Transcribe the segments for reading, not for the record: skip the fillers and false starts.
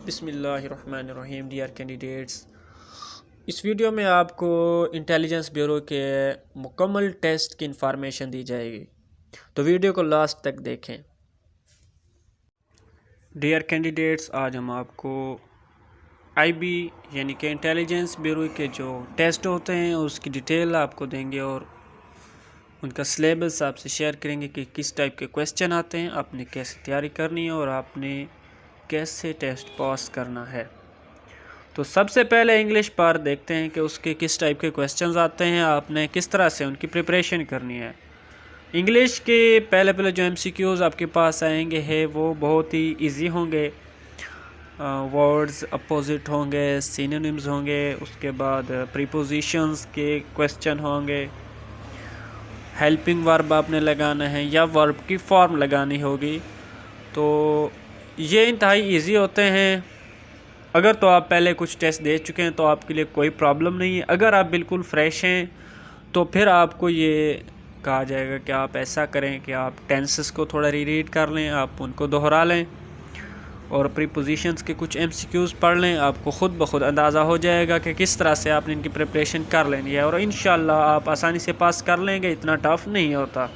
बिस्मिल्लाहिर्रहमानिर्रहीम। Dear candidates, इस video में आपको इंटेलिजेंस ब्यूरो के मुकम्मल टेस्ट की इंफॉर्मेशन दी जाएगी, तो वीडियो को लास्ट तक देखें। डियर कैंडिडेट्स, आज हम आपको आईबी यानी कि इंटेलिजेंस ब्यूरो के जो टेस्ट होते हैं उसकी डिटेल आपको देंगे और उनका सिलेबस आपसे शेयर करेंगे कि किस टाइप के क्वेश्चन आते हैं, आपने कैसे तैयारी करनी है और आपने कैसे टेस्ट पास करना है। तो सबसे पहले इंग्लिश पर देखते हैं कि उसके किस टाइप के क्वेश्चंस आते हैं, आपने किस तरह से उनकी प्रिपरेशन करनी है। इंग्लिश के पहले जो एमसीक्यूज़ आपके पास आएंगे हैं वो बहुत ही इजी होंगे। वर्ड्स अपोजिट होंगे, सिनोनिम्स होंगे, उसके बाद प्रीपोजिशंस के क्वेश्चन होंगे, हेल्पिंग वर्ब आपने लगाना है या वर्ब की फॉर्म लगानी होगी। तो ये इंतहाई इजी होते हैं। अगर तो आप पहले कुछ टेस्ट दे चुके हैं तो आपके लिए कोई प्रॉब्लम नहीं है। अगर आप बिल्कुल फ्रेश हैं तो फिर आपको ये कहा जाएगा कि आप ऐसा करें कि आप टेंसेस को थोड़ा रीड कर लें, आप उनको दोहरा लें और प्रीपोजिशंस के कुछ एमसीक्यूज़ पढ़ लें। आपको ख़ुद ब खुद अंदाज़ा हो जाएगा कि किस तरह से आपने इनकी प्रिपरेशन कर लेनी है और इंशाल्लाह आप आसानी से पास कर लेंगे। इतना टफ नहीं होता।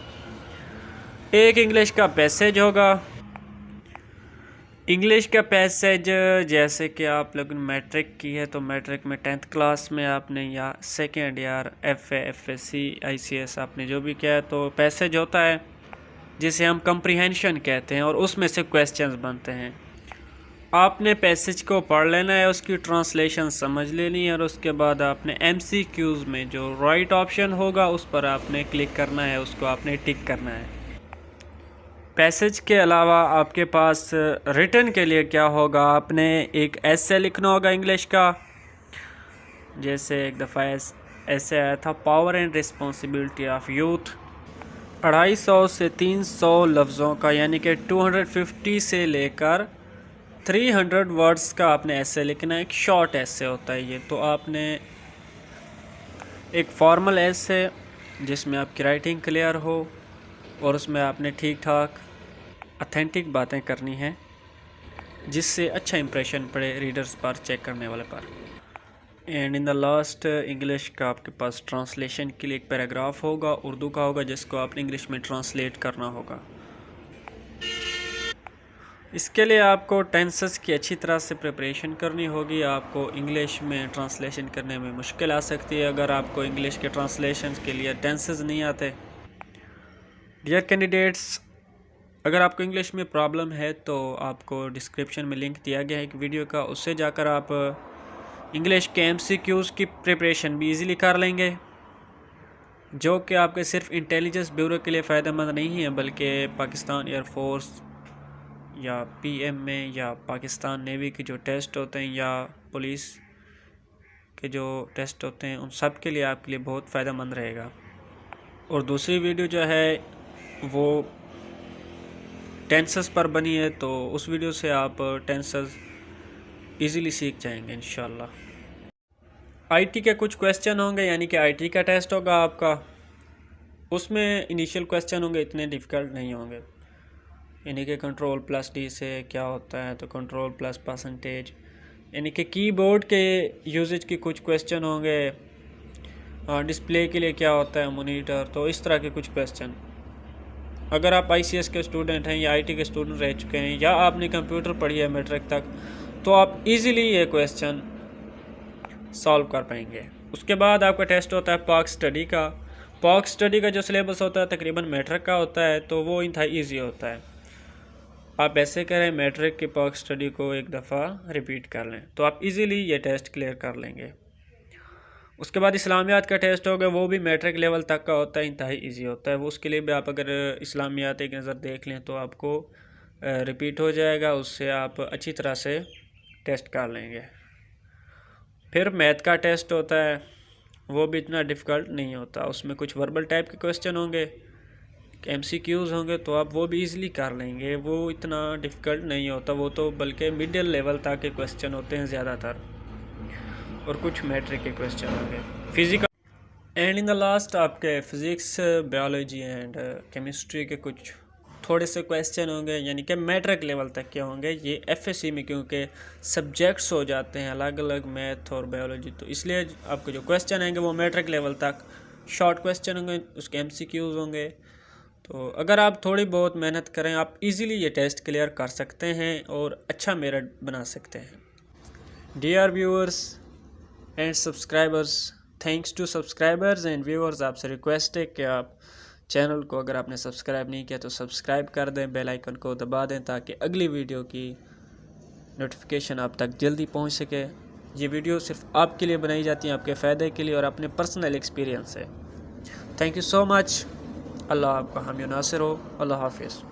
एक इंग्लिश का पैसेज होगा। इंग्लिश का पैसेज जैसे कि आप लोगों ने मैट्रिक की है तो मैट्रिक में 10th क्लास में आपने या second year FA FSC ICS आपने जो भी किया है तो पैसेज होता है जिसे हम कंप्रीहेंशन कहते हैं और उसमें से क्वेश्चंस बनते हैं। आपने पैसेज को पढ़ लेना है, उसकी ट्रांसलेशन समझ लेनी है और उसके बाद आपने MCQs में जो राइट ऑप्शन होगा उस पर आपने क्लिक करना है, उसको आपने टिक करना है। पैसेज के अलावा आपके पास रिटन के लिए क्या होगा, आपने एक ऐसे लिखना होगा इंग्लिश का। जैसे एक दफ़ा ऐसे आया था, power and responsibility of youth. 250 से 300 लफ्ज़ों का यानी कि 250 से लेकर 300 वर्ड्स का आपने ऐसे लिखना है। एक शॉर्ट ऐसे होता है ये। तो आपने एक फॉर्मल ऐसे जिसमें आपकी राइटिंग क्लियर हो और उसमें आपने ठीक ठाक ऑथेंटिक बातें करनी हैं जिससे अच्छा इंप्रेशन पड़े रीडर्स पर, चेक करने वाले पर। And in the last English का आपके पास ट्रांसलेशन के लिए एक पैराग्राफ होगा, उर्दू का होगा, जिसको आपने इंग्लिश में ट्रांसलेट करना होगा। इसके लिए आपको टेंसेस की अच्छी तरह से प्रिपरेशन करनी होगी। आपको इंग्लिश में ट्रांसलेशन करने में मुश्किल आ सकती है अगर आपको इंग्लिश के ट्रांसलेशन के लिए टेंसेस नहीं आते। डियर कैंडिडेट्स, अगर आपको इंग्लिश में प्रॉब्लम है तो आपको डिस्क्रिप्शन में लिंक दिया गया है एक वीडियो का, उससे जाकर आप इंग्लिश के MCQs की प्रिपरेशन भी इजीली कर लेंगे, जो कि आपके सिर्फ इंटेलिजेंस ब्यूरो के लिए फ़ायदेमंद नहीं है बल्कि पाकिस्तान एयरफोर्स या PM में या पाकिस्तान नेवी के जो टेस्ट होते हैं या पुलिस के जो टेस्ट होते हैं उन सब के लिए आपके लिए बहुत फ़ायदेमंद रहेगा। और दूसरी वीडियो जो है वो टेंसेस पर बनी है, तो उस वीडियो से आप टेंसेस इजीली सीख जाएंगे इंशाल्लाह। IT के कुछ क्वेश्चन होंगे यानी कि IT का टेस्ट होगा आपका। उसमें इनिशियल क्वेश्चन होंगे, इतने डिफ़िकल्ट नहीं होंगे। यानी कि Ctrl+D से क्या होता है, तो Ctrl+%, यानी कि कीबोर्ड के यूजेज के कुछ क्वेश्चन होंगे। डिस्प्ले के लिए क्या होता है, मॉनिटर, तो इस तरह के कुछ क्वेश्चन। अगर आप ICS के स्टूडेंट हैं या IT के स्टूडेंट रह चुके हैं या आपने कंप्यूटर पढ़ी है मैट्रिक तक, तो आप इजीली ये क्वेश्चन सॉल्व कर पाएंगे। उसके बाद आपका टेस्ट होता है POC स्टडी का। POC स्टडी का जो सिलेबस होता है तकरीबन मैट्रिक का होता है, तो वो इंतहाई ईजी होता है। आप ऐसे करें, मैट्रिक के POC स्टडी को एक दफ़ा रिपीट कर लें तो आप इजीली ये टेस्ट क्लियर कर लेंगे। उसके बाद इस्लामियात का टेस्ट होगा, वो भी मैट्रिक लेवल तक का होता है, इंतहाई इजी होता है वो। उसके लिए भी आप अगर इस्लामियात एक नज़र देख लें तो आपको रिपीट हो जाएगा, उससे आप अच्छी तरह से टेस्ट कर लेंगे। फिर मैथ का टेस्ट होता है, वो भी इतना डिफ़िकल्ट नहीं होता। उसमें कुछ वर्बल टाइप के क्वेश्चन होंगे, MCQs होंगे, तो आप वो भी इजीली कर लेंगे। वो इतना डिफ़िकल्ट नहीं होता, वो तो बल्कि मिडिल लेवल तक के क्वेश्चन होते हैं ज़्यादातर, और कुछ मैट्रिक के क्वेश्चन होंगे। Physical and in the last आपके फ़िज़िक्स, बायोलॉजी एंड केमिस्ट्री के कुछ थोड़े से क्वेश्चन होंगे यानी कि मैट्रिक लेवल तक के होंगे ये एफएससी में, क्योंकि सब्जेक्ट्स हो जाते हैं अलग अलग, मैथ और बायोलॉजी, तो इसलिए आपको जो क्वेश्चन आएंगे वो मैट्रिक लेवल तक शॉर्ट क्वेश्चन होंगे, उसके एमसीक्यूज होंगे। तो अगर आप थोड़ी बहुत मेहनत करें आप इजीली ये टेस्ट क्लियर कर सकते हैं और अच्छा मेरिट बना सकते हैं। Dear viewers and subscribers, thanks to subscribers and viewers, आपसे रिक्वेस्ट है कि आप चैनल को अगर आपने सब्सक्राइब नहीं किया तो सब्सक्राइब कर दें, बेल आइकन को दबा दें ताकि अगली वीडियो की नोटिफिकेशन आप तक जल्दी पहुंच सके। ये वीडियो सिर्फ आपके लिए बनाई जाती है, आपके फ़ायदे के लिए और अपने पर्सनल एक्सपीरियंस है। Thank you so much. अल्लाह आपका हामी नासिर हो। अल्लाह हाफिज़।